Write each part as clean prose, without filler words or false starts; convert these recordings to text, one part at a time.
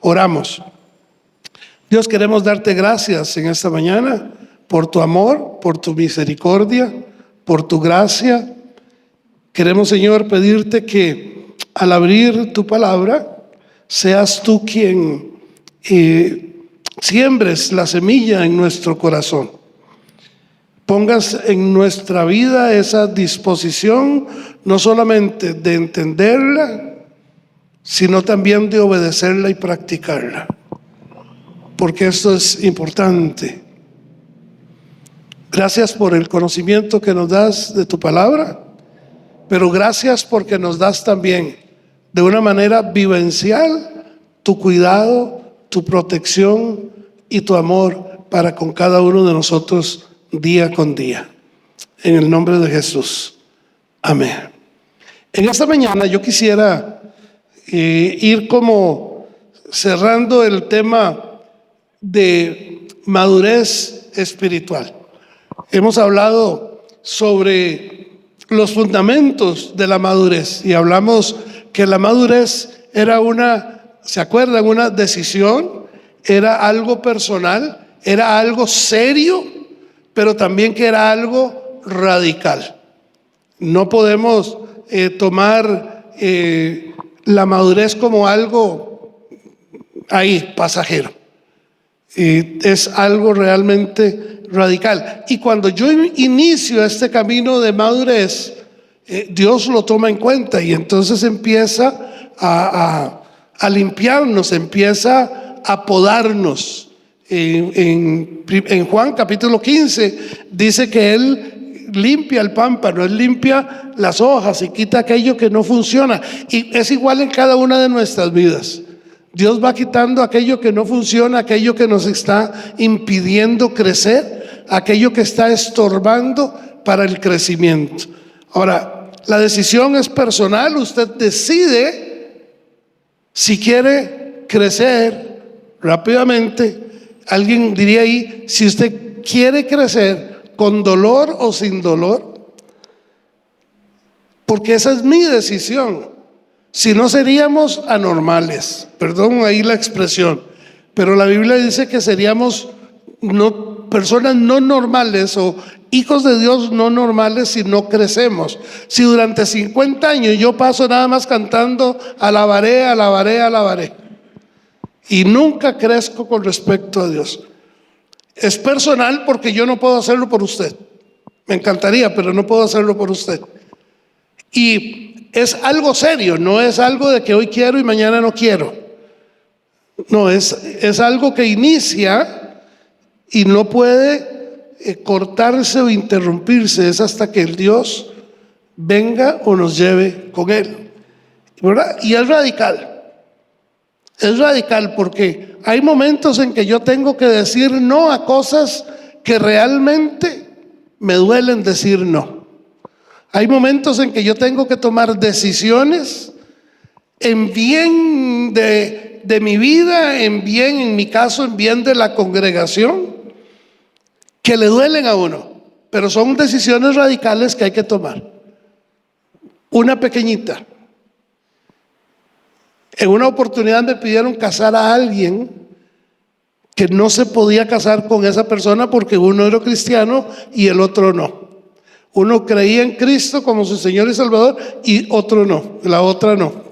Oramos. Dios, queremos darte gracias en esta mañana por tu amor, por tu misericordia, por tu gracia. Queremos, Señor, pedirte que al abrir tu palabra, seas tú quien siembres la semilla en nuestro corazón. Pongas en nuestra vida esa disposición, no solamente de entenderla, sino también de obedecerla y practicarla. Porque esto es importante. Gracias por el conocimiento que nos das de tu palabra, pero gracias porque nos das también de una manera vivencial tu cuidado, tu protección y tu amor para con cada uno de nosotros día con día. En el nombre de Jesús. Amén. En esta mañana yo quisiera ir como cerrando el tema de madurez espiritual. Hemos hablado sobre los fundamentos de la madurez y hablamos que la madurez era ¿se acuerdan? Una decisión, era algo personal, era algo serio, pero también que era algo radical. No podemos tomar la madurez como algo ahí, pasajero. Es algo realmente radical. Y cuando yo inicio este camino de madurez, Dios lo toma en cuenta y entonces empieza a limpiarnos, empieza a podarnos. En Juan capítulo 15 dice que Él limpia el pámpano, Él limpia las hojas y quita aquello que no funciona. Y es igual en cada una de nuestras vidas. Dios va quitando aquello que no funciona, aquello que nos está impidiendo crecer, aquello que está estorbando para el crecimiento. Ahora, la decisión es personal, usted decide si quiere crecer rápidamente. Alguien diría ahí, si usted quiere crecer con dolor o sin dolor, porque esa es mi decisión. Si no, seríamos anormales, perdón ahí la expresión, pero la Biblia dice que seríamos personas no normales o hijos de Dios no normales si no crecemos. Si durante 50 años yo paso nada más cantando alabaré, alabaré, alabaré, y nunca crezco con respecto a Dios, es personal porque yo no puedo hacerlo por usted. Me encantaría, pero no puedo hacerlo por usted. Y es algo serio, no es algo de que hoy quiero y mañana no quiero. No, es algo que inicia y no puede cortarse o interrumpirse. Es hasta que el Dios venga o nos lleve con Él, ¿verdad? Y es radical. Es radical porque hay momentos en que yo tengo que decir no a cosas que realmente me duelen decir no. Hay momentos en que yo tengo que tomar decisiones en bien de mi vida, en mi caso, en bien de la congregación, que le duelen a uno, pero son decisiones radicales que hay que tomar. Una pequeñita. En una oportunidad me pidieron casar a alguien que no se podía casar con esa persona porque uno era cristiano y el otro no. Uno creía en Cristo como su Señor y Salvador y otro no, la otra no.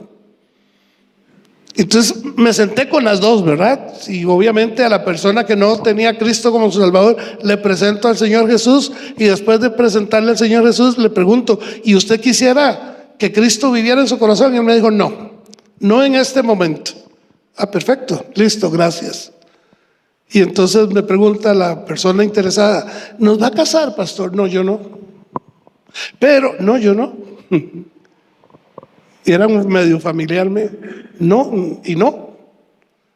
Entonces me senté con las dos, ¿verdad? Y obviamente a la persona que no tenía a Cristo como su Salvador le presento al Señor Jesús, y después de presentarle al Señor Jesús le pregunto, ¿y usted quisiera que Cristo viviera en su corazón? Y él me dijo, no en este momento. Ah, perfecto, listo, gracias. Y entonces me pregunta la persona interesada, ¿nos va a casar, pastor? No, yo no. Pero, no, yo no. Y era medio familiar, no, y no,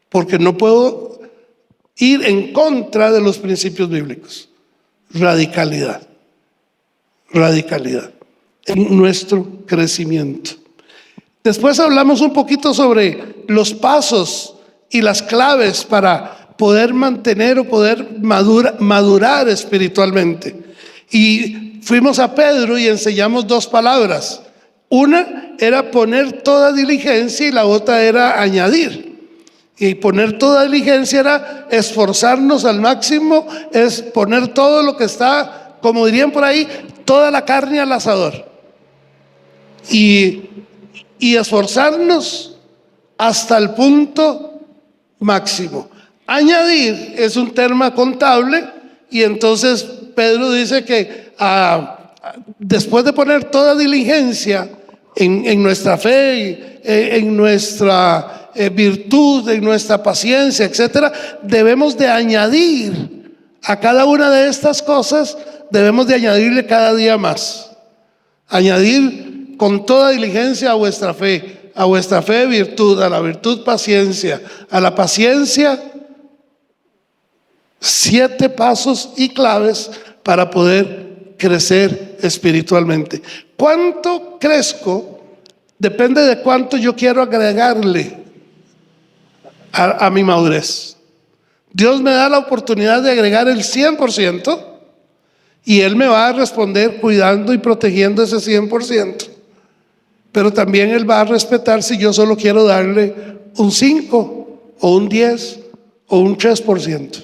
porque no puedo ir en contra de los principios bíblicos. Radicalidad en nuestro crecimiento. Después hablamos un poquito sobre los pasos y las claves para poder mantener o poder madurar espiritualmente. Y fuimos a Pedro y enseñamos dos palabras. Una era poner toda diligencia y la otra era añadir. Y poner toda diligencia era esforzarnos al máximo, es poner todo lo que está, como dirían por ahí, toda la carne al asador. Y esforzarnos hasta el punto máximo. Añadir es un tema contable, y entonces Pedro dice que después de poner toda diligencia en nuestra fe, en nuestra virtud, en nuestra paciencia, etcétera, debemos de añadir a cada una de estas cosas, debemos de añadirle cada día más. Añadir con toda diligencia a vuestra fe virtud, a la virtud paciencia, a la paciencia 7 pasos y claves para poder crecer espiritualmente. ¿Cuánto crezco? Depende de cuánto yo quiero agregarle a mi madurez. Dios me da la oportunidad de agregar el 100%, y Él me va a responder cuidando y protegiendo ese 100%. Pero también Él va a respetar si yo solo quiero darle un 5 o un 10 o un 3%.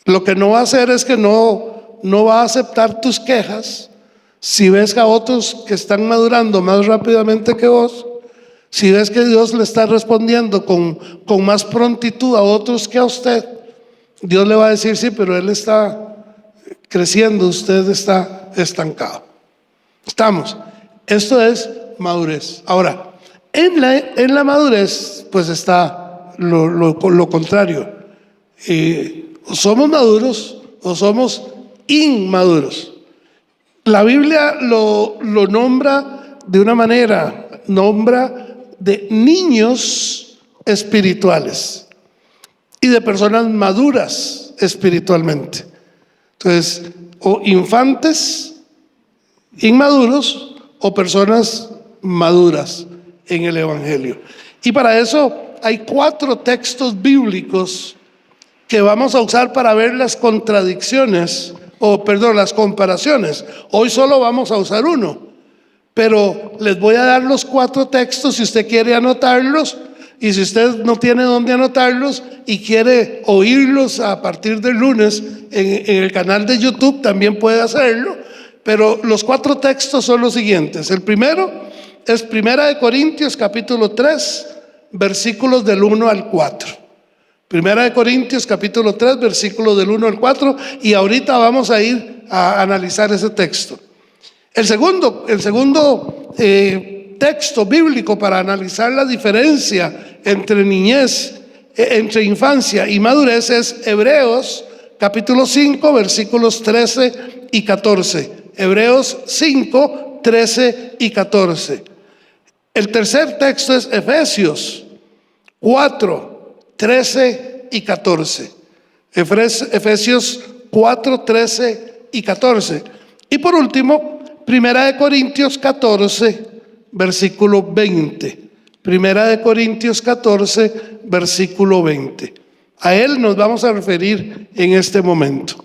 Lo que no va a hacer es que no va a aceptar tus quejas. Si ves a otros que están madurando más rápidamente que vos, si ves que Dios le está respondiendo con más prontitud a otros que a usted, Dios le va a decir: sí, pero Él está creciendo, usted está estancado. Estamos. Esto es madurez. Ahora, en la madurez pues está lo contrario. O somos maduros o somos inmaduros. La Biblia lo nombra de una manera, nombra de niños espirituales y de personas maduras espiritualmente. Entonces, o infantes inmaduros o personas maduras en el Evangelio. Y para eso hay 4 textos bíblicos que vamos a usar para ver las contradicciones, las comparaciones. Hoy solo vamos a usar uno, pero les voy a dar los 4 textos si usted quiere anotarlos, y si usted no tiene dónde anotarlos y quiere oírlos a partir del lunes en el canal de YouTube, también puede hacerlo. Pero los 4 textos son los siguientes. El primero es 1 Corintios capítulo 3, versículos del 1 al 4. 1 Corintios capítulo 3, versículos del 1 al 4, y ahorita vamos a ir a analizar ese texto. El segundo texto bíblico para analizar la diferencia entre entre infancia y madurez es Hebreos capítulo 5, versículos 13 y 14. Hebreos 5, 13 y 14. El tercer texto es Efesios 4, 13 y 14. Efesios 4, 13 y 14. Y por último, 1 Corintios 14, versículo 20. 1 Corintios 14, versículo 20. A él nos vamos a referir en este momento.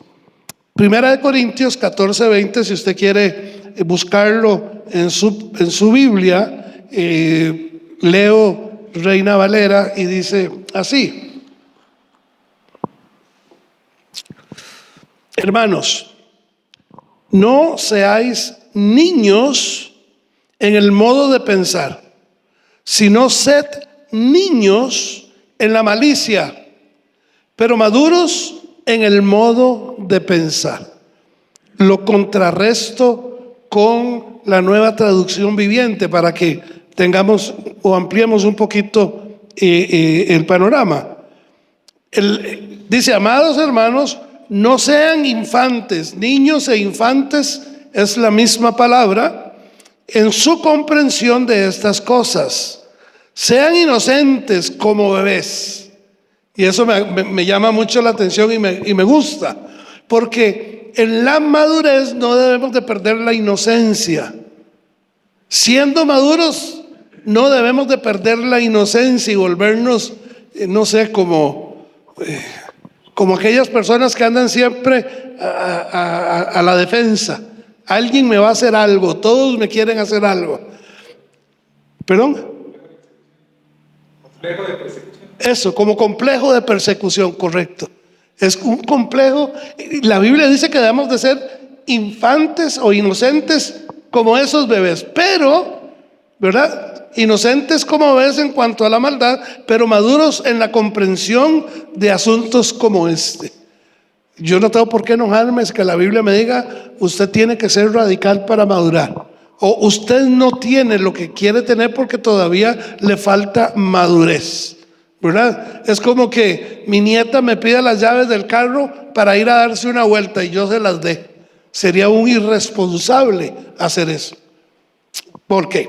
1 Corintios 14, 20, si usted quiere buscarlo en su Biblia, leo Reina Valera y dice así: hermanos, no seáis niños en el modo de pensar, sino sed niños en la malicia, pero maduros en el modo de pensar. Lo contrarresto con la Nueva Traducción Viviente para que tengamos o ampliemos un poquito el panorama. Dice: amados hermanos, no sean infantes. Niños e infantes es la misma palabra en su comprensión de estas cosas. Sean inocentes como bebés. Y eso me llama mucho la atención y me gusta, porque en la madurez no debemos de perder la inocencia. Siendo maduros no debemos de perder la inocencia y volvernos, no sé, como aquellas personas que andan siempre a la defensa. Alguien me va a hacer algo, todos me quieren hacer algo. ¿Perdón? Complejo de persecución. Eso, como complejo de persecución, correcto. Es un complejo. La Biblia dice que debemos de ser infantes o inocentes como esos bebés, pero, ¿verdad? Inocentes como bebés en cuanto a la maldad, pero maduros en la comprensión de asuntos como este. Yo no tengo por qué enojarme es que la Biblia me diga, usted tiene que ser radical para madurar. O usted no tiene lo que quiere tener porque todavía le falta madurez, ¿verdad? Es como que mi nieta me pida las llaves del carro para ir a darse una vuelta y yo se las dé. Sería un irresponsable hacer eso. ¿Por qué?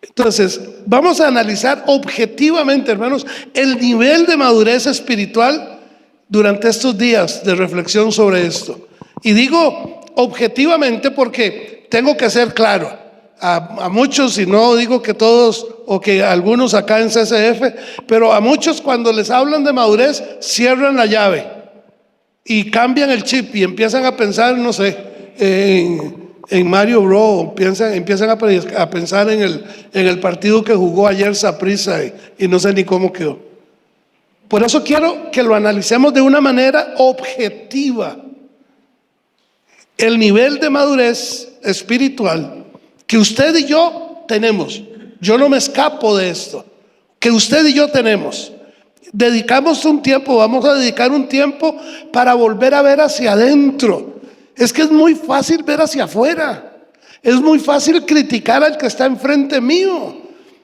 Entonces, vamos a analizar objetivamente, hermanos, el nivel de madurez espiritual durante estos días de reflexión sobre esto. Y digo objetivamente porque tengo que ser claro. A muchos, y no digo que todos o que algunos acá en CCF, pero a muchos cuando les hablan de madurez cierran la llave y cambian el chip y empiezan a pensar, no sé, en Mario Bros, empiezan a pensar en el partido que jugó ayer Saprissa y no sé ni cómo quedó. Por eso quiero que lo analicemos de una manera objetiva. El nivel de madurez espiritual que usted y yo tenemos, yo no me escapo de esto, que usted y yo tenemos. Dedicamos un tiempo, vamos a dedicar un tiempo para volver a ver hacia adentro. Es que es muy fácil ver hacia afuera, es muy fácil criticar al que está enfrente mío,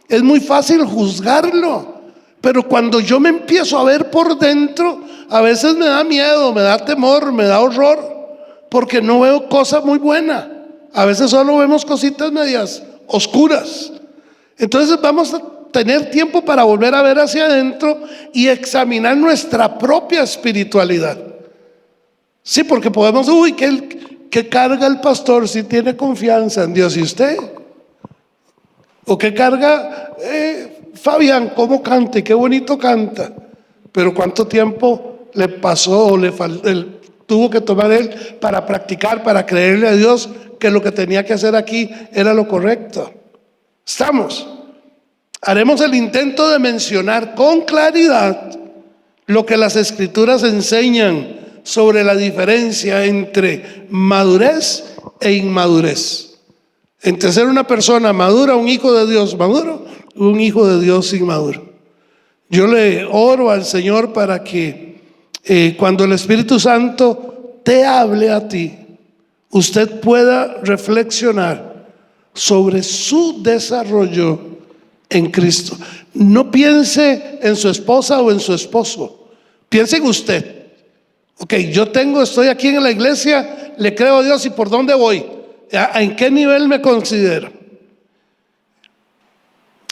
es muy fácil juzgarlo, pero cuando yo me empiezo a ver por dentro, a veces me da miedo, me da temor, me da horror, porque no veo cosas muy buenas. A veces solo vemos cositas medias oscuras. Entonces vamos a tener tiempo para volver a ver hacia adentro y examinar nuestra propia espiritualidad. Sí, porque podemos, ¿qué carga el pastor si tiene confianza en Dios? ¿Y usted? ¿O qué carga Fabián? ¿Cómo canta? Qué bonito canta. Pero ¿cuánto tiempo le pasó o tuvo que tomar él para practicar, para creerle a Dios que lo que tenía que hacer aquí era lo correcto? ¿Estamos? Haremos el intento de mencionar con claridad lo que las Escrituras enseñan sobre la diferencia entre madurez e inmadurez, entre ser una persona madura, un hijo de Dios maduro, un hijo de Dios inmaduro. Yo le oro al Señor para que cuando el Espíritu Santo te hable a ti, usted pueda reflexionar sobre su desarrollo en Cristo. No piense en su esposa o en su esposo, piense en usted. Ok, estoy aquí en la iglesia, le creo a Dios, ¿y por dónde voy? ¿En qué nivel me considero?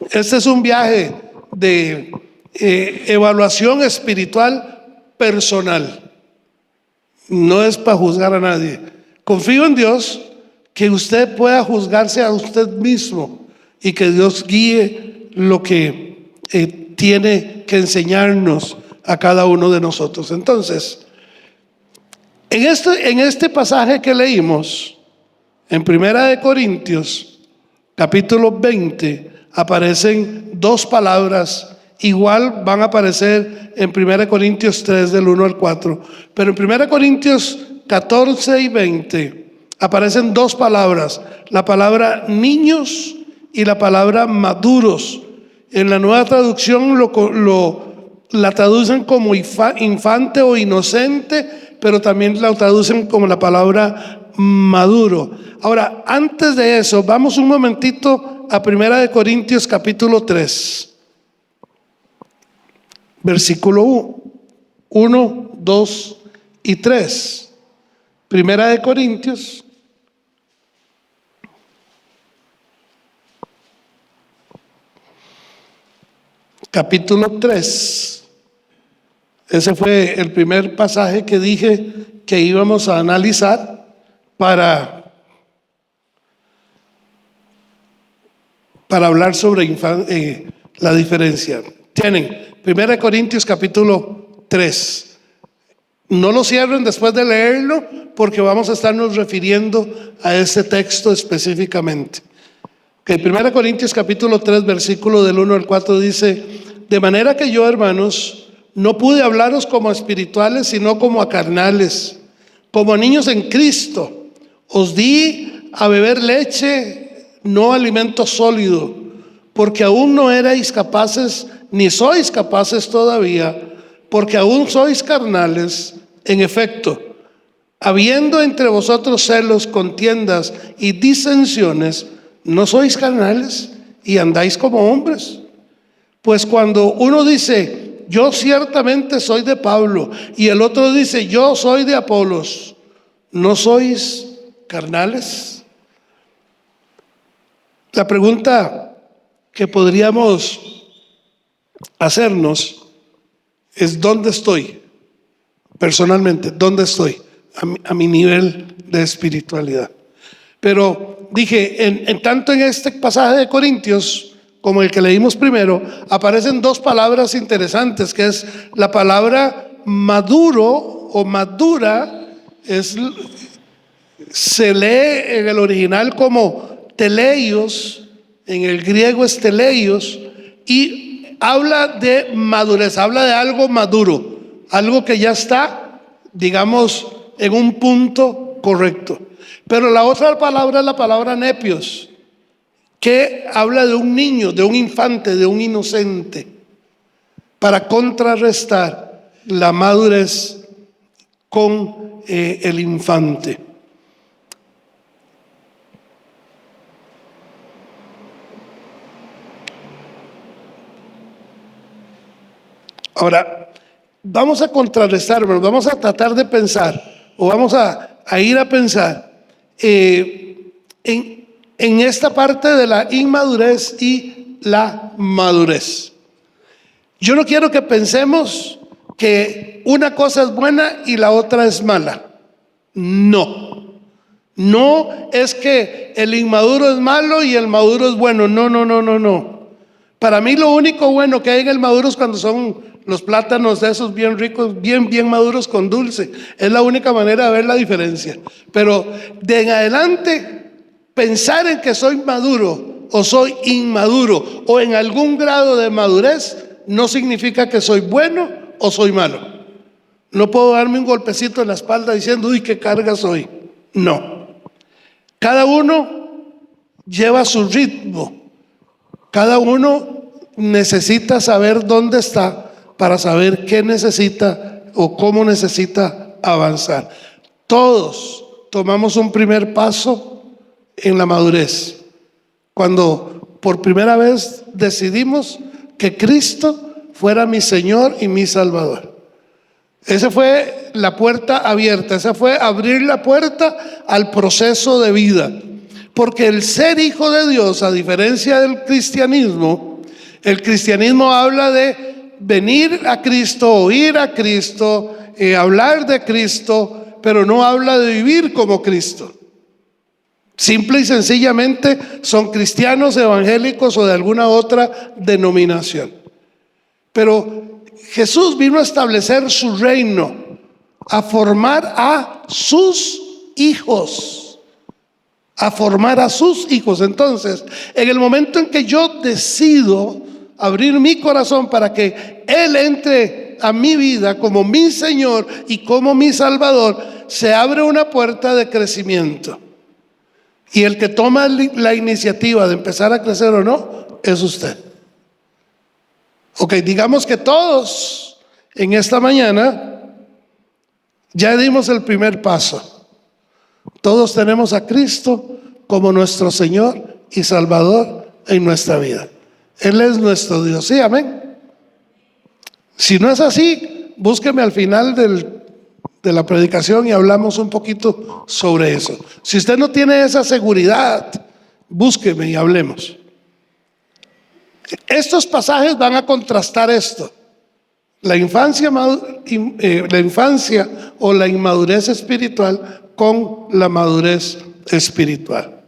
Este es un viaje de evaluación espiritual personal. No es para juzgar a nadie. Confío en Dios que usted pueda juzgarse a usted mismo y que Dios guíe lo que tiene que enseñarnos a cada uno de nosotros. Entonces, en este pasaje que leímos, en 1 Corintios, capítulo 20, aparecen dos palabras, igual van a aparecer en 1 Corintios 3, del 1 al 4, pero en 1 Corintios 14 y 20 aparecen dos palabras, la palabra niños y la palabra maduros. En la Nueva Traducción la traducen como infante o inocente, pero también la traducen como la palabra maduro. Ahora, antes de eso, vamos un momentito a 1 Corintios capítulo 3, versículo 1, 2 y 3. 1 Corintios capítulo 3. Ese fue el primer pasaje que dije que íbamos a analizar para hablar sobre la diferencia. Tienen 1 Corintios capítulo 3. No lo cierren después de leerlo porque vamos a estarnos refiriendo a ese texto específicamente. 1 Corintios capítulo 3, versículo del 1 al 4 dice: De manera que yo, hermanos, no pude hablaros como a espirituales, sino como a carnales, como a niños en Cristo. Os di a beber leche, no alimento sólido, porque aún no erais capaces, ni sois capaces todavía, porque aún sois carnales. En efecto, habiendo entre vosotros celos, contiendas y disensiones, ¿no sois carnales y andáis como hombres? Pues cuando uno dice, yo ciertamente soy de Pablo, y el otro dice, yo soy de Apolos, ¿no sois carnales? La pregunta que podríamos hacernos es, ¿dónde estoy? Personalmente, ¿dónde estoy? A mi nivel de espiritualidad. Pero dije, en tanto en este pasaje de Corintios como el que leímos primero, aparecen dos palabras interesantes, que es la palabra maduro o madura, se lee en el original como teleios, en el griego es teleios, y habla de madurez, habla de algo maduro, algo que ya está, digamos, en un punto correcto. Pero la otra palabra es la palabra nepios, que habla de un niño, de un infante, de un inocente, para contrarrestar la madurez con el infante. Ahora, vamos a contrarrestar, vamos a tratar de pensar, o vamos a ir a pensar en esta parte de la inmadurez y la madurez. Yo no quiero que pensemos que una cosa es buena y la otra es mala. No. No es que el inmaduro es malo y el maduro es bueno. No. Para mí lo único bueno que hay en el maduro es cuando son los plátanos de esos bien ricos, bien maduros con dulce. Es la única manera de ver la diferencia. Pero de en adelante, pensar en que soy maduro o soy inmaduro o en algún grado de madurez no significa que soy bueno o soy malo. No puedo darme un golpecito en la espalda diciendo, uy, qué carga soy. No. Cada uno lleva su ritmo. Cada uno necesita saber dónde está para saber qué necesita o cómo necesita avanzar. Todos tomamos un primer paso en la madurez, cuando por primera vez decidimos que Cristo fuera mi Señor y mi Salvador. Esa fue la puerta abierta, esa fue abrir la puerta al proceso de vida. Porque el ser hijo de Dios, a diferencia del cristianismo, el cristianismo habla de venir a Cristo, oír a Cristo, hablar de Cristo, pero no habla de vivir como Cristo. Simple y sencillamente son cristianos evangélicos o de alguna otra denominación. Pero Jesús vino a establecer su reino, a formar a sus hijos. A formar a sus hijos. Entonces, en el momento en que yo decido abrir mi corazón para que Él entre a mi vida como mi Señor y como mi Salvador, se abre una puerta de crecimiento. Y el que toma la iniciativa de empezar a crecer o no, es usted. Ok, digamos que todos en esta mañana ya dimos el primer paso. Todos tenemos a Cristo como nuestro Señor y Salvador en nuestra vida. Él es nuestro Dios. Sí, amén. Si no es así, búsqueme al final de la predicación y hablamos un poquito sobre eso. Si usted no tiene esa seguridad, búsqueme y hablemos. Estos pasajes van a contrastar esto. La infancia o la inmadurez espiritual con la madurez espiritual.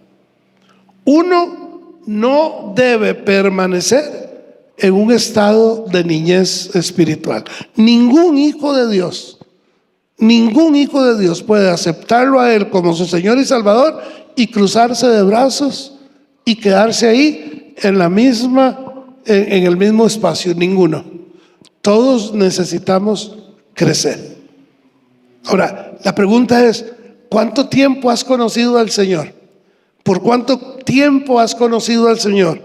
Uno no debe permanecer en un estado de niñez espiritual. Ningún hijo de Dios puede aceptarlo a Él como su Señor y Salvador y cruzarse de brazos y quedarse ahí en la misma en el mismo espacio, ninguno. Todos necesitamos crecer. Ahora, la pregunta es, ¿cuánto tiempo has conocido al Señor? ¿Por cuánto tiempo has conocido al Señor?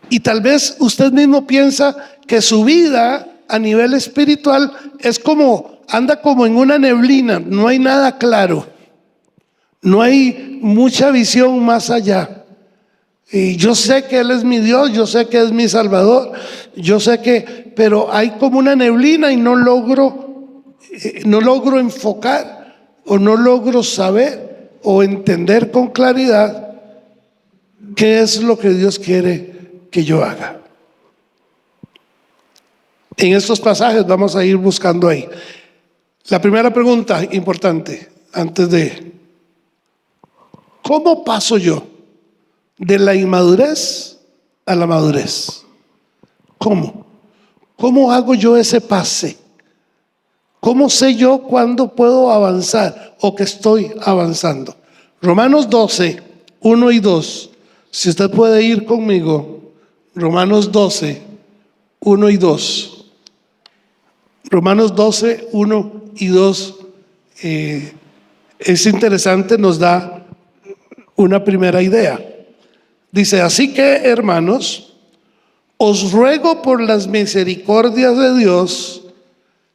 Y tal vez usted mismo piensa que su vida a nivel espiritual es como, anda como en una neblina, no hay nada claro, no hay mucha visión más allá. Y yo sé que Él es mi Dios, yo sé que es mi Salvador, yo sé que, pero hay como una neblina y no logro enfocar o no logro saber o entender con claridad qué es lo que Dios quiere que yo haga. En estos pasajes vamos a ir buscando ahí. La primera pregunta importante antes de, ¿cómo paso yo de la inmadurez a la madurez? ¿Cómo? ¿Cómo hago yo ese pase? ¿Cómo sé yo cuándo puedo avanzar o que estoy avanzando? Romanos 12, 1 y 2. Si usted puede ir conmigo, Romanos 12, 1 y 2. Romanos 12, 1 y 2 es interesante, nos da una primera idea. Dice, así que hermanos, os ruego por las misericordias de Dios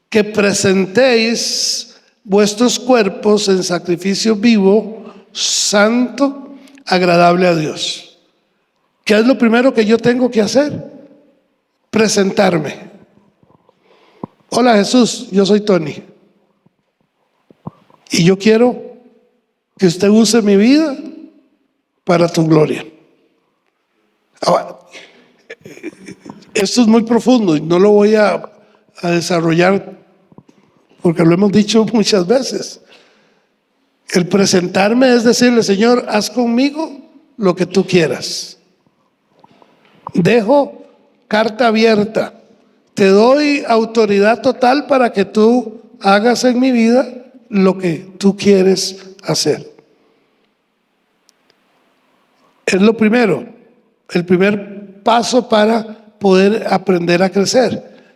que presentéis vuestros cuerpos en sacrificio vivo, santo, agradable a Dios. ¿Qué es lo primero que yo tengo que hacer? Presentarme. Hola Jesús, yo soy Tony. Y yo quiero que usted use mi vida para tu gloria. Ahora, esto es muy profundo y no lo voy a desarrollar porque lo hemos dicho muchas veces. El presentarme es decirle, Señor, haz conmigo lo que tú quieras. Dejo carta abierta. Te doy autoridad total para que tú hagas en mi vida lo que tú quieres hacer. Es lo primero, el primer paso para poder aprender a crecer.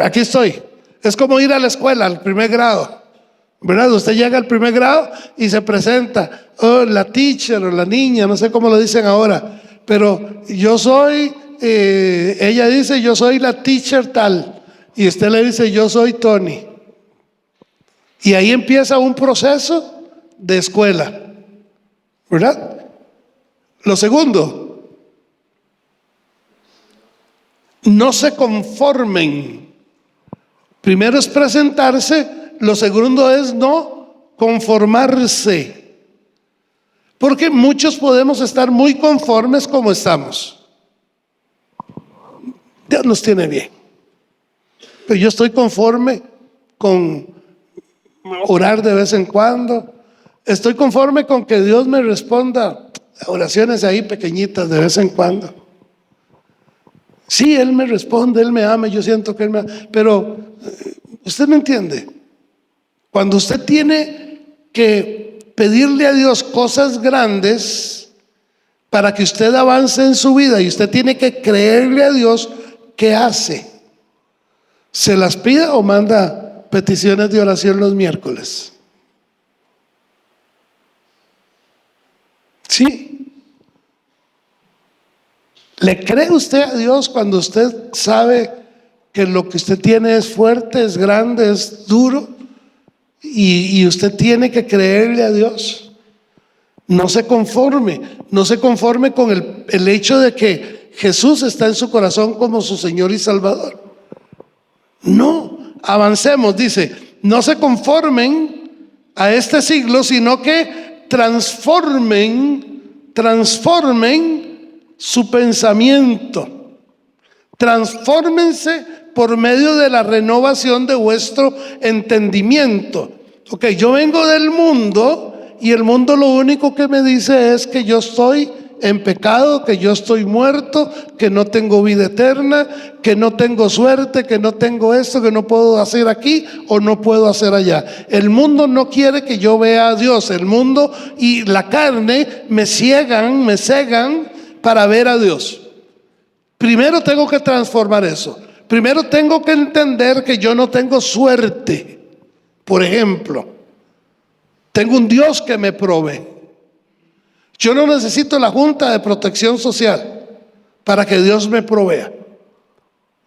Aquí estoy. Es como ir a la escuela, al primer grado, ¿verdad? Usted llega al primer grado y se presenta, la teacher o la niña, no sé cómo lo dicen ahora, pero yo soy, ella dice, yo soy la teacher tal, y usted le dice, yo soy Tony. Y ahí empieza un proceso de escuela, ¿verdad? Lo segundo, no se conformen. Primero es presentarse, lo segundo es no conformarse. Porque muchos podemos estar muy conformes como estamos. Dios nos tiene bien. Pero yo estoy conforme con orar de vez en cuando. Estoy conforme con que Dios me responda oraciones ahí pequeñitas de vez en cuando. Sí, Él me responde, Él me ama, yo siento que Él me ama. Pero usted me entiende. Cuando usted tiene que pedirle a Dios cosas grandes para que usted avance en su vida y usted tiene que creerle a Dios, ¿qué hace? ¿Se las pide o manda peticiones de oración los miércoles? Sí. ¿Le cree usted a Dios cuando usted sabe que lo que usted tiene es fuerte, es grande, es duro? Y usted tiene que creerle a Dios. No se conforme con el hecho de que Jesús está en su corazón como su Señor y Salvador. No, avancemos, dice, no se conformen a este siglo, sino que transformen su pensamiento. Transfórmense por medio de la renovación de vuestro entendimiento. Ok, yo vengo del mundo y el mundo lo único que me dice es que yo estoy en pecado, que yo estoy muerto, que no tengo vida eterna, que no tengo suerte, que no tengo esto, que no puedo hacer aquí o no puedo hacer allá. El mundo no quiere que yo vea a Dios. El mundo y la carne me cegan para ver a Dios. Primero tengo que transformar eso. Primero tengo que entender que yo no tengo suerte. Por ejemplo, tengo un Dios que me provee. Yo no necesito la Junta de Protección Social para que Dios me provea.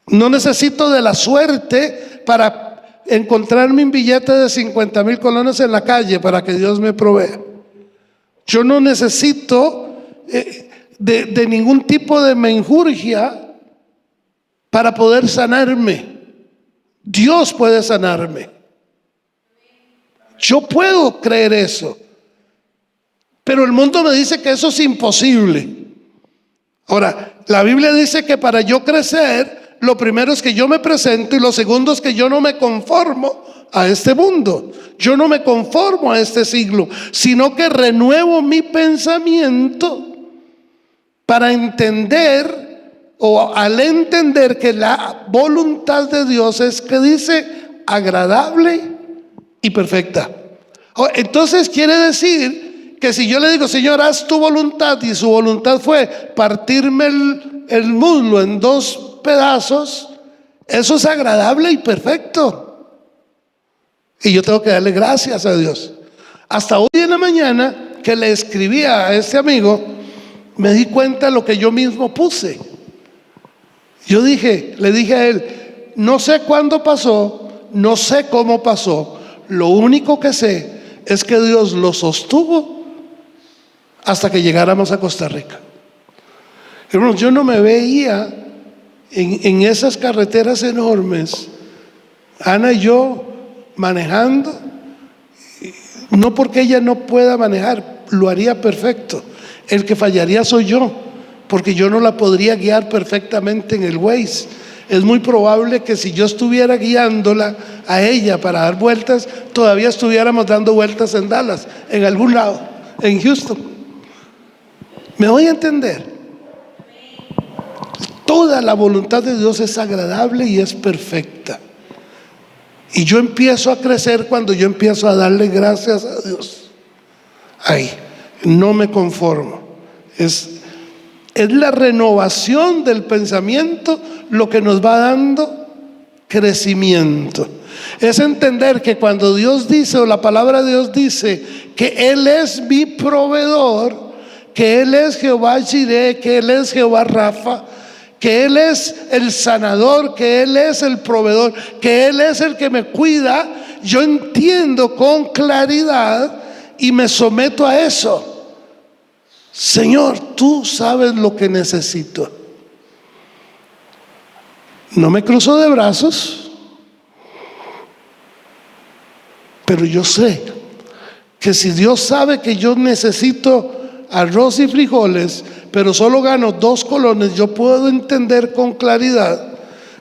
No necesito de la suerte para encontrarme un billete de 50,000 colones en la calle para que Dios me provea. Yo no necesito de ningún tipo de menjurgia para poder sanarme. Dios puede sanarme. Yo puedo creer eso. Pero el mundo me dice que eso es imposible. Ahora, la Biblia dice que para yo crecer, lo primero es que yo me presento y lo segundo es que yo no me conformo a este mundo. Yo no me conformo a este siglo, sino que renuevo mi pensamiento para entender, o al entender que la voluntad de Dios es, que dice, agradable y perfecta. Entonces quiere decir que si yo le digo, Señor, haz tu voluntad, y su voluntad fue partirme el muslo en 2 pedazos, eso es agradable y perfecto. Y yo tengo que darle gracias a Dios. Hasta hoy en la mañana que le escribía a este amigo, me di cuenta de lo que yo mismo puse. Le dije a él, no sé cuándo pasó, no sé cómo pasó, lo único que sé es que Dios lo sostuvo hasta que llegáramos a Costa Rica. Hermanos, yo no me veía en esas carreteras enormes, Ana y yo manejando, no porque ella no pueda manejar, lo haría perfecto. El que fallaría soy yo, porque yo no la podría guiar perfectamente en el Waze. Es muy probable que si yo estuviera guiándola a ella para dar vueltas, todavía estuviéramos dando vueltas en Dallas, en algún lado, en Houston. ¿Me voy a entender? Toda la voluntad de Dios es agradable y es perfecta. Y yo empiezo a crecer cuando yo empiezo a darle gracias a Dios. Ahí, no me conformo. Es la renovación del pensamiento lo que nos va dando crecimiento. Es entender que cuando Dios dice, o la palabra de Dios dice, que Él es mi proveedor, que Él es Jehová Jireh, que Él es Jehová Rafa, que Él es el sanador, que Él es el proveedor, que Él es el que me cuida, yo entiendo con claridad y me someto a eso. Señor, tú sabes lo que necesito. No me cruzo de brazos, pero yo sé que si Dios sabe que yo necesito arroz y frijoles, pero solo gano 2 colones, yo puedo entender con claridad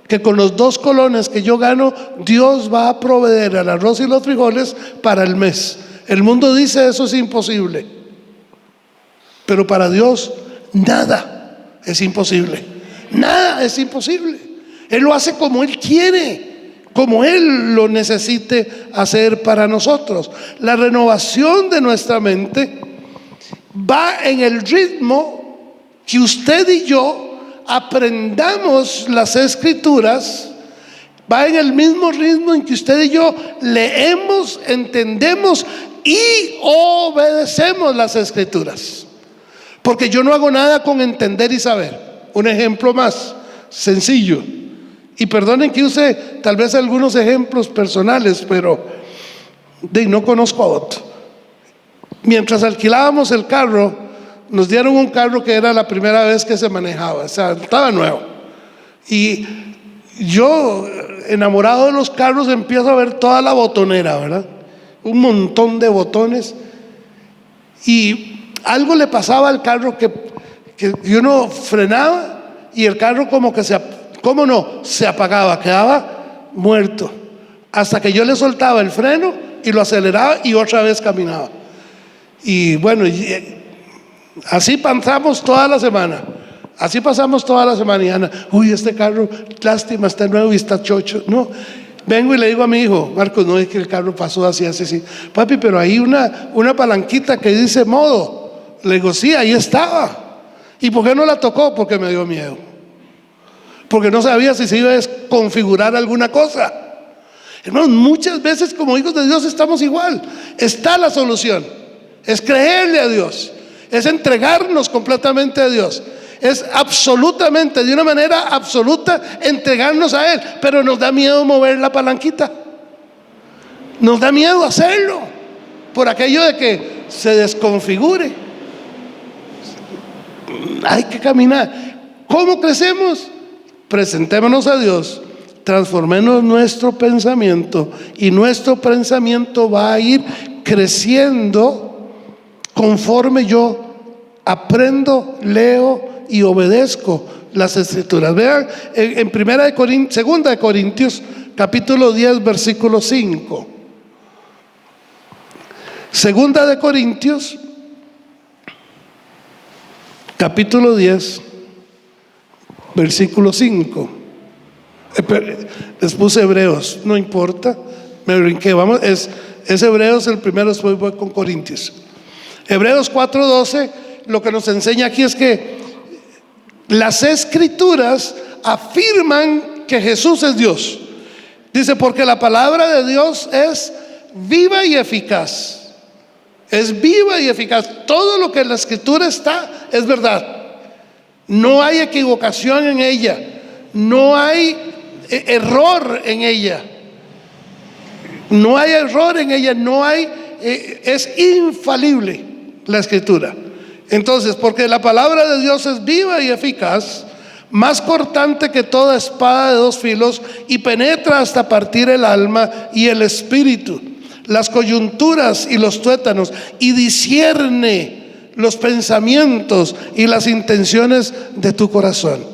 que con los 2 colones que yo gano, Dios va a proveer el arroz y los frijoles para el mes. El mundo dice eso es imposible, pero para Dios nada es imposible. Nada es imposible. Él lo hace como Él quiere, como Él lo necesite hacer para nosotros. La renovación de nuestra mente va en el ritmo que usted y yo aprendamos las Escrituras. Va en el mismo ritmo en que usted y yo leemos, entendemos y obedecemos las Escrituras. Porque yo no hago nada con entender y saber. Un ejemplo más sencillo, y perdonen que use tal vez algunos ejemplos personales, pero no conozco a otro. Mientras alquilábamos el carro, nos dieron un carro que era la primera vez que se manejaba, o sea, estaba nuevo. Y yo, enamorado de los carros, empiezo a ver toda la botonera, ¿verdad? Un montón de botones. Y algo le pasaba al carro que uno frenaba y el carro como que se apagaba, quedaba muerto. Hasta que yo le soltaba el freno y lo aceleraba y otra vez caminaba. Y bueno, Así pasamos toda la semana. Así pasamos toda la semana. Y Ana, uy, este carro, lástima, está nuevo y está chocho. No, vengo y le digo a mi hijo, Marcos, no es que el carro pasó así, así. Papi, pero hay una palanquita que dice modo. Le digo, sí, ahí estaba. ¿Y por qué no la tocó? Porque me dio miedo. Porque no sabía si se iba a desconfigurar alguna cosa. Hermanos, muchas veces como hijos de Dios estamos igual. Está la solución. Es creerle a Dios. Es entregarnos completamente a Dios. Es absolutamente, de una manera absoluta, entregarnos a Él. Pero nos da miedo mover la palanquita. Nos da miedo hacerlo. Por aquello de que se desconfigure. Hay que caminar. ¿Cómo crecemos? Presentémonos a Dios. Transformemos nuestro pensamiento. Y nuestro pensamiento va a ir creciendo conforme yo aprendo, leo y obedezco las Escrituras. Vean en Segunda de Corintios capítulo 10 versículo 5. Segunda de Corintios capítulo 10 versículo 5. Les puse Hebreos, no importa, me brinqué, vamos, es Hebreos el primero, después voy con Corintios. Hebreos 4:12 lo que nos enseña aquí es que las Escrituras afirman que Jesús es Dios. Dice, porque la palabra de Dios es viva y eficaz. Es viva y eficaz. Todo lo que en la Escritura está es verdad. No hay equivocación en ella. No hay error en ella. No hay error en ella. No hay, es infalible la Escritura. Entonces, porque la palabra de Dios es viva y eficaz, más cortante que toda espada de dos filos, y penetra hasta partir el alma y el espíritu, las coyunturas y los tuétanos, y discierne los pensamientos y las intenciones de tu corazón.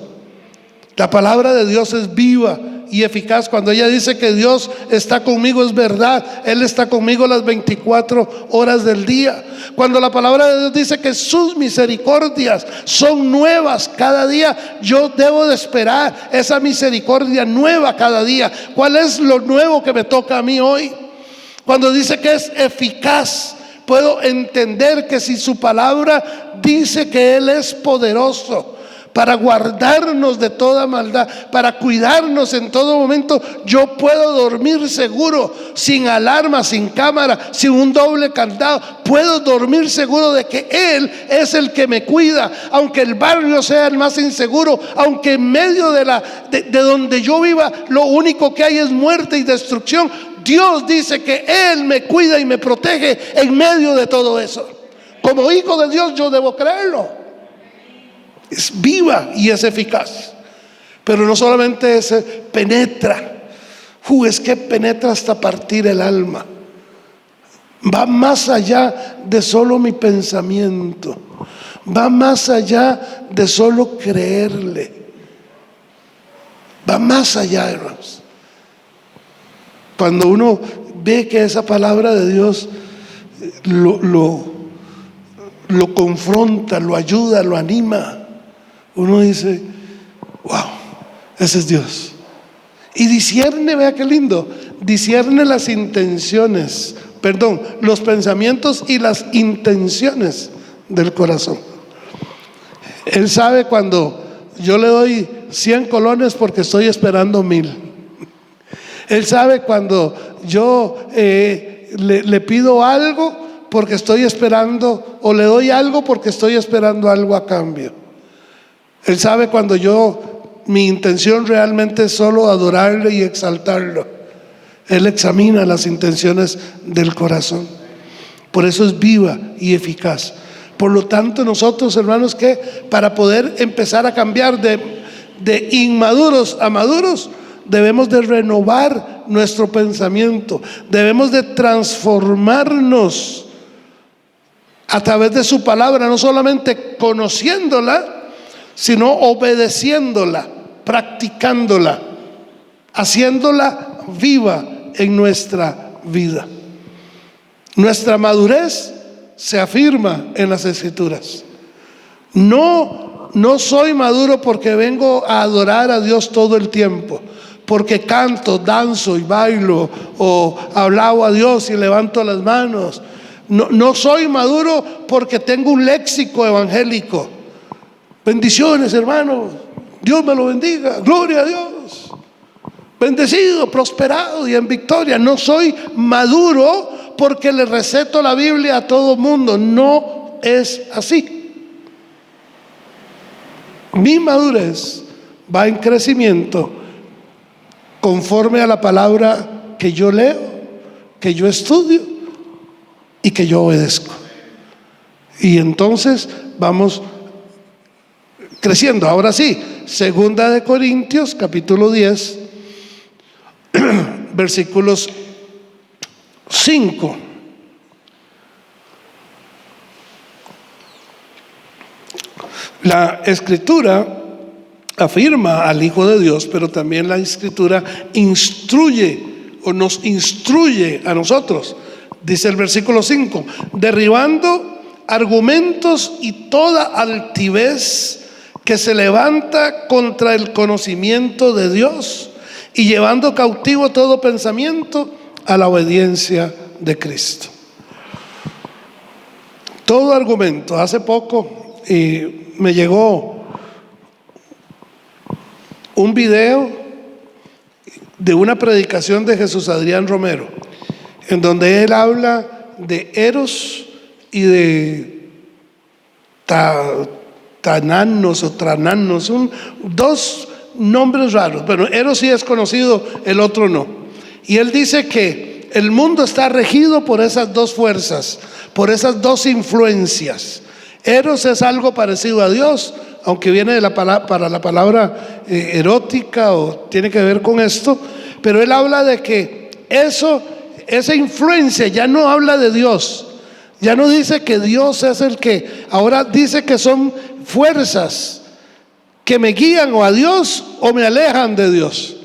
La palabra de Dios es viva y eficaz. Cuando ella dice que Dios está conmigo, es verdad. Él está conmigo las 24 horas del día. Cuando la palabra de Dios dice que sus misericordias son nuevas cada día, yo debo de esperar esa misericordia nueva cada día. ¿Cuál es lo nuevo que me toca a mí hoy? Cuando dice que es eficaz, puedo entender que si su palabra dice que Él es poderoso para guardarnos de toda maldad, para cuidarnos en todo momento, yo puedo dormir seguro, sin alarma, sin cámara, sin un doble candado. Puedo dormir seguro de que Él es el que me cuida, aunque el barrio sea el más inseguro, aunque en medio de donde yo viva lo único que hay es muerte y destrucción. Dios dice que Él me cuida y me protege en medio de todo eso. Como hijo de Dios yo debo creerlo. Es viva y es eficaz. Pero no solamente penetra, es que penetra hasta partir el alma. Va más allá de solo mi pensamiento. Va más allá de solo creerle. Va más allá, hermanos. Cuando uno ve que esa palabra de Dios lo confronta, lo ayuda, lo anima, uno dice, wow, ese es Dios. Y discierne, vea qué lindo, discierne las intenciones, los pensamientos y las intenciones del corazón. Él sabe cuando yo le doy 100 colones porque estoy esperando 1000. Él sabe cuando yo le pido algo porque estoy esperando, o le doy algo porque estoy esperando algo a cambio. Él sabe cuando mi intención realmente es solo adorarle y exaltarlo. Él examina las intenciones del corazón. Por eso es viva y eficaz. Por lo tanto, nosotros, hermanos, que para poder empezar a cambiar de inmaduros a maduros, debemos de renovar nuestro pensamiento. Debemos de transformarnos a través de su palabra, no solamente conociéndola, sino obedeciéndola, practicándola, haciéndola viva en nuestra vida. Nuestra madurez se afirma en las Escrituras. No soy maduro porque vengo a adorar a Dios todo el tiempo, porque canto, danzo y bailo, o alabo a Dios y levanto las manos. No soy maduro porque tengo un léxico evangélico. Bendiciones, hermano, Dios me lo bendiga, gloria a Dios, bendecido, prosperado y en victoria. No soy maduro porque le receto la Biblia a todo mundo. No es así. Mi madurez va en crecimiento conforme a la palabra que yo leo, que yo estudio y que yo obedezco. Y entonces vamos creciendo. Ahora sí, 2 Corintios capítulo 10, versículos 5. La Escritura afirma al Hijo de Dios, pero también la Escritura instruye o nos instruye a nosotros. Dice el versículo 5: derribando argumentos y toda altivez que se levanta contra el conocimiento de Dios, y llevando cautivo todo pensamiento a la obediencia de Cristo. Todo argumento. Hace poco me llegó un video de una predicación de Jesús Adrián Romero, en donde él habla de Eros y de Tananos o Trananos, dos nombres raros. Bueno, Eros sí es conocido, el otro no. Y él dice que el mundo está regido por esas dos fuerzas, por esas dos influencias. Eros es algo parecido a Dios, aunque viene de la palabra erótica, o tiene que ver con esto, pero él habla de que esa influencia ya no habla de Dios, ya no dice que Dios es el que, ahora dice que son fuerzas que me guían o a Dios o me alejan de Dios,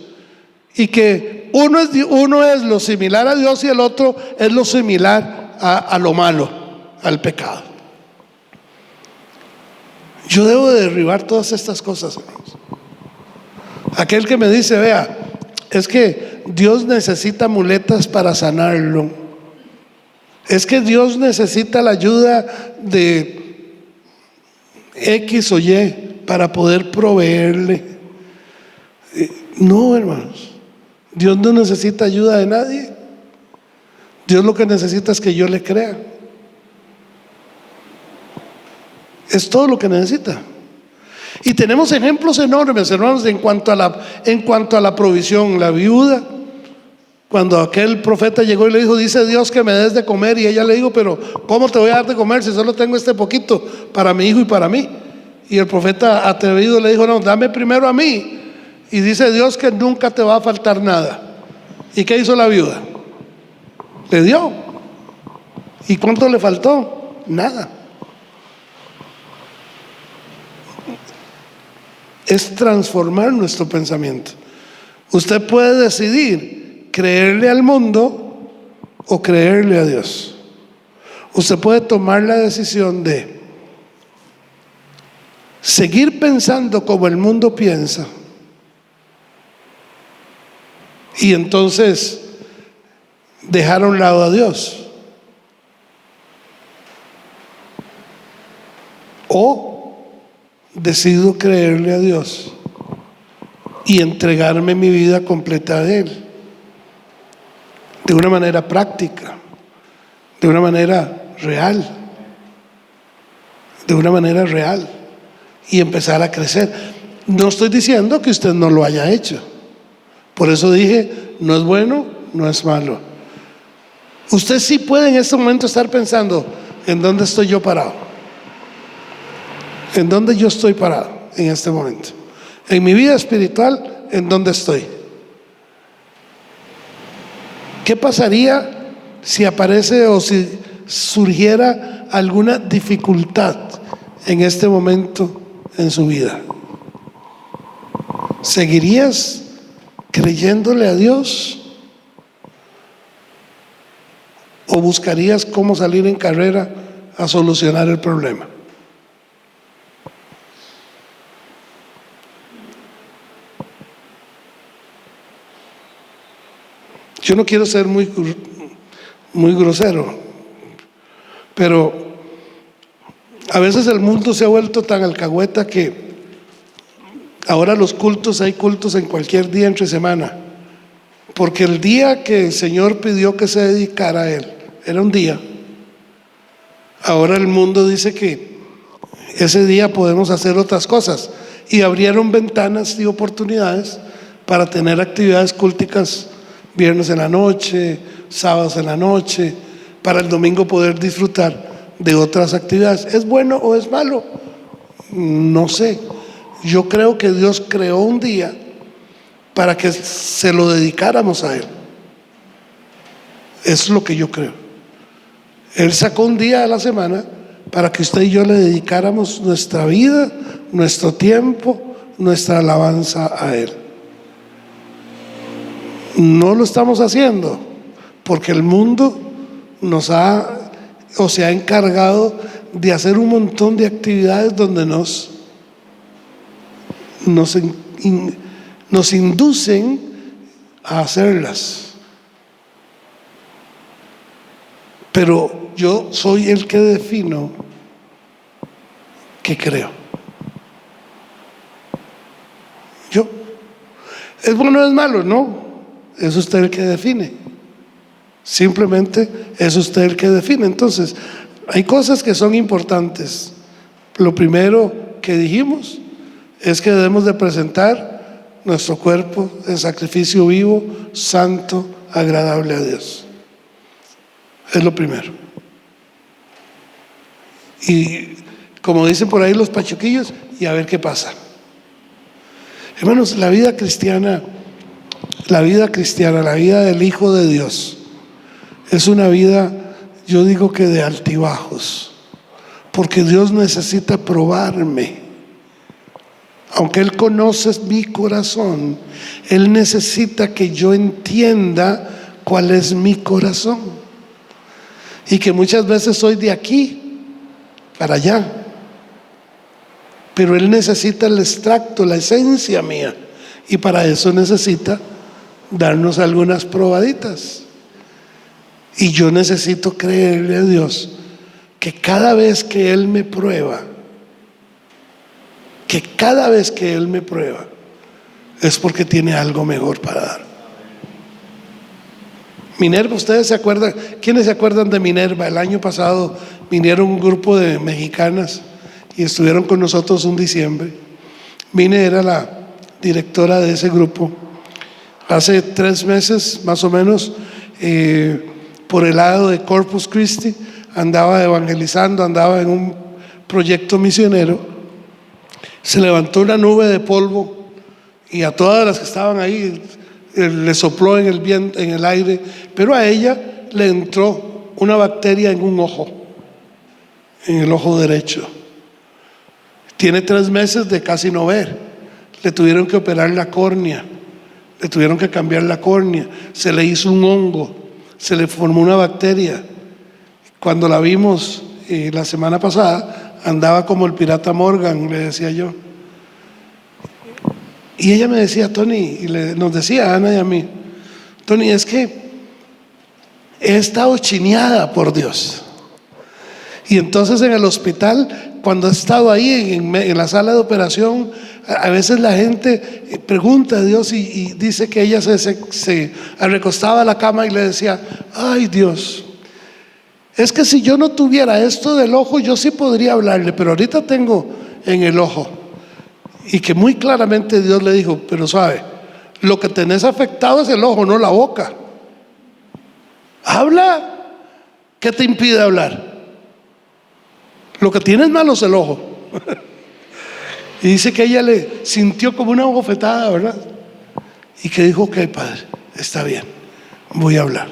y que uno es lo similar a Dios y el otro es lo similar a lo malo, al pecado. Yo debo de derribar todas estas cosas, hermanos. Aquel que me dice, vea, es que Dios necesita muletas para sanarlo, es que Dios necesita la ayuda de X o Y para poder proveerle. No, hermanos, Dios no necesita ayuda de nadie. Dios lo que necesita es que yo le crea. Es todo lo que necesita. Y tenemos ejemplos enormes, hermanos, en cuanto a la provisión. La viuda, cuando aquel profeta llegó y le dijo, dice Dios que me des de comer, y ella le dijo, pero ¿cómo te voy a dar de comer si solo tengo este poquito para mi hijo y para mí? Y el profeta atrevido le dijo, no, dame primero a mí, y dice Dios que nunca te va a faltar nada. ¿Y qué hizo la viuda? Le dio. ¿Y cuánto le faltó? Nada. Es transformar nuestro pensamiento. Usted puede decidir creerle al mundo o creerle a Dios. Usted puede tomar la decisión de seguir pensando como el mundo piensa, y entonces dejar a un lado a Dios, o decido creerle a Dios y entregarme mi vida completa a Él, de una manera práctica, de una manera real, y empezar a crecer. No estoy diciendo que usted no lo haya hecho, por eso dije, no es bueno, no es malo. Usted sí puede en este momento estar pensando, ¿en dónde estoy yo parado? ¿En dónde yo estoy parado en este momento? En mi vida espiritual, ¿en dónde estoy? ¿Qué pasaría si aparece o si surgiera alguna dificultad en este momento en su vida? ¿Seguirías creyéndole a Dios? ¿O buscarías cómo salir en carrera a solucionar el problema? Yo no quiero ser muy grosero, pero a veces el mundo se ha vuelto tan alcahueta que ahora hay cultos en cualquier día entre semana, porque el día que el Señor pidió que se dedicara a Él, era un día. Ahora el mundo dice que ese día podemos hacer otras cosas, y abrieron ventanas y oportunidades para tener actividades culticas viernes en la noche, sábados en la noche, para el domingo poder disfrutar de otras actividades. ¿Es bueno o es malo? No sé. Yo creo que Dios creó un día para que se lo dedicáramos a Él. Eso es lo que yo creo. Él sacó un día a la semana para que usted y yo le dedicáramos nuestra vida, nuestro tiempo, nuestra alabanza a Él. No lo estamos haciendo porque el mundo se ha encargado de hacer un montón de actividades donde nos inducen a hacerlas. Pero yo soy el que defino qué creo. Yo. ¿Es bueno o es malo? No. Es usted el que define. Simplemente es usted el que define. Entonces, hay cosas que son importantes. Lo primero que dijimos es que debemos de presentar nuestro cuerpo en sacrificio vivo, santo, agradable a Dios. Es lo primero. Y como dicen por ahí los pachuquillos, y a ver qué pasa. Hermanos, la vida cristiana, la vida del Hijo de Dios, es una vida, yo digo que de altibajos, porque Dios necesita probarme. Aunque Él conoce mi corazón, Él necesita que yo entienda cuál es mi corazón, y que muchas veces soy de aquí para allá, pero Él necesita el extracto, la esencia mía, y para eso necesita darnos algunas probaditas. Y yo necesito creerle a Dios que cada vez que Él me prueba, es porque tiene algo mejor para dar. Minerva, ¿ustedes se acuerdan? ¿Quiénes se acuerdan de Minerva? El año pasado vinieron un grupo de mexicanas y estuvieron con nosotros un diciembre. Mine era la directora de ese grupo. Hace 3 meses más o menos, por el lado de Corpus Christi, andaba evangelizando, andaba en un proyecto misionero. Se levantó una nube de polvo y a todas las que estaban ahí le sopló en el viento, en el aire, pero a ella le entró una bacteria en un ojo, en el ojo derecho. Tiene 3 meses de casi no ver. Le tuvieron que operar la córnea, le tuvieron que cambiar la córnea, se le hizo un hongo, se le formó una bacteria. Cuando la vimos la semana pasada, andaba como el pirata Morgan, le decía yo. Y ella me decía, Tony, y nos decía a Ana y a mí, Tony, es que he estado chineada por Dios. Y entonces en el hospital, cuando he estado ahí en la sala de operación, a veces la gente pregunta a Dios y dice que ella se recostaba a la cama y le decía, ay Dios, es que si yo no tuviera esto del ojo, yo sí podría hablarle, pero ahorita tengo en el ojo. Y que muy claramente Dios le dijo, pero sabe, lo que tenés afectado es el ojo, no la boca. Habla. ¿Qué te impide hablar? Lo que tienes malo es el ojo. Y dice que ella le sintió como una bofetada, ¿verdad? Y que dijo, ok, padre, está bien, voy a hablar.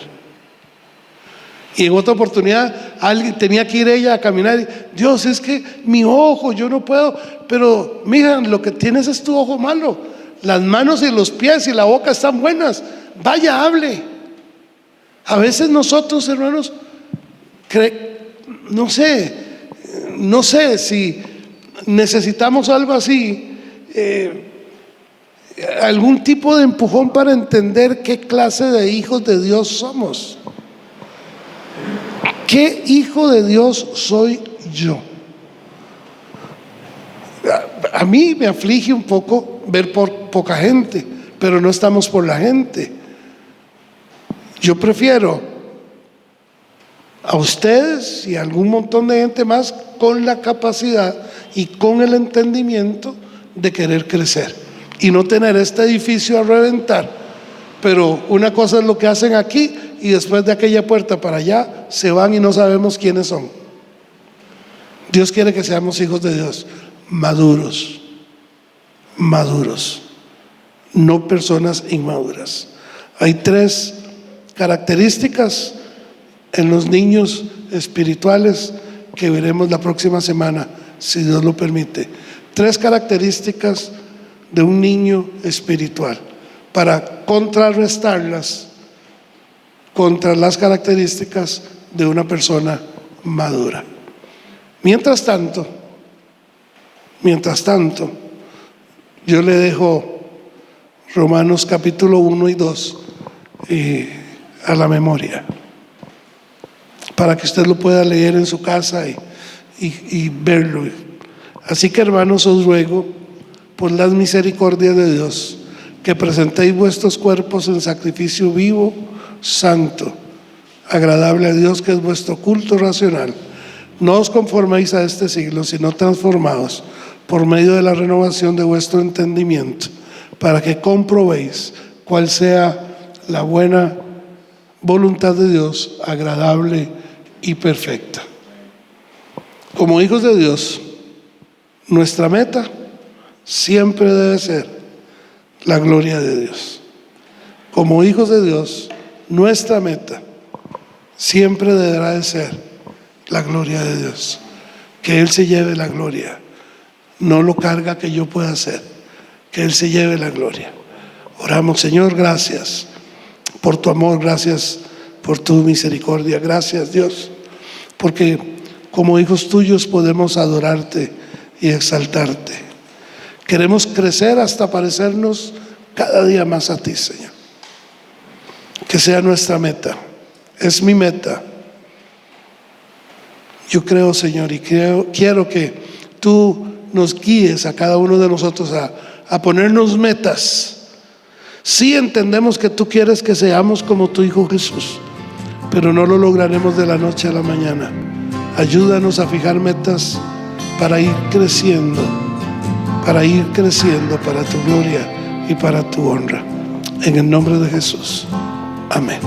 Y en otra oportunidad alguien tenía que ir ella a caminar y, Dios, es que mi ojo, yo no puedo. Pero mira, lo que tienes es tu ojo malo. Las manos y los pies y la boca están buenas. Vaya, hable. A veces nosotros, hermanos, no sé si necesitamos algo así. algún tipo de empujón para entender qué clase de hijos de Dios somos. ¿Qué hijo de Dios soy yo? A mí me aflige un poco ver por poca gente, pero no estamos por la gente. Yo prefiero a ustedes y a algún montón de gente más con la capacidad y con el entendimiento de querer crecer y no tener este edificio a reventar. Pero una cosa es lo que hacen aquí y después de aquella puerta para allá se van y no sabemos quiénes son. Dios quiere que seamos hijos de Dios, maduros, no personas inmaduras. Hay 3 características en los niños espirituales que veremos la próxima semana, si Dios lo permite. 3 características de un niño espiritual para contrarrestarlas contra las características de una persona madura. Mientras tanto, yo le dejo Romanos capítulo 1 y 2 a la memoria, para que usted lo pueda leer en su casa y verlo. Así que, hermanos, os ruego por las misericordias de Dios que presentéis vuestros cuerpos en sacrificio vivo, santo, agradable a Dios, que es vuestro culto racional. No os conforméis a este siglo, sino transformaos por medio de la renovación de vuestro entendimiento, para que comprobéis cuál sea la buena voluntad de Dios, agradable y perfecta. Como hijos de Dios, nuestra meta siempre debe ser la gloria de Dios. Como hijos de Dios, nuestra meta siempre deberá de ser la gloria de Dios. Que Él se lleve la gloria. No lo carga que yo pueda hacer. Que Él se lleve la gloria. Oramos. Señor, gracias por tu amor, gracias por tu misericordia. Gracias, Dios, porque como hijos tuyos podemos adorarte y exaltarte. Queremos crecer hasta parecernos cada día más a ti, Señor. Que sea nuestra meta. Es mi meta. Yo creo, Señor, y quiero que tú nos guíes a cada uno de nosotros a ponernos metas. Sí entendemos que tú quieres que seamos como tu Hijo Jesús, pero no lo lograremos de la noche a la mañana. Ayúdanos a fijar metas para ir creciendo para tu gloria y para tu honra. En el nombre de Jesús. Amén.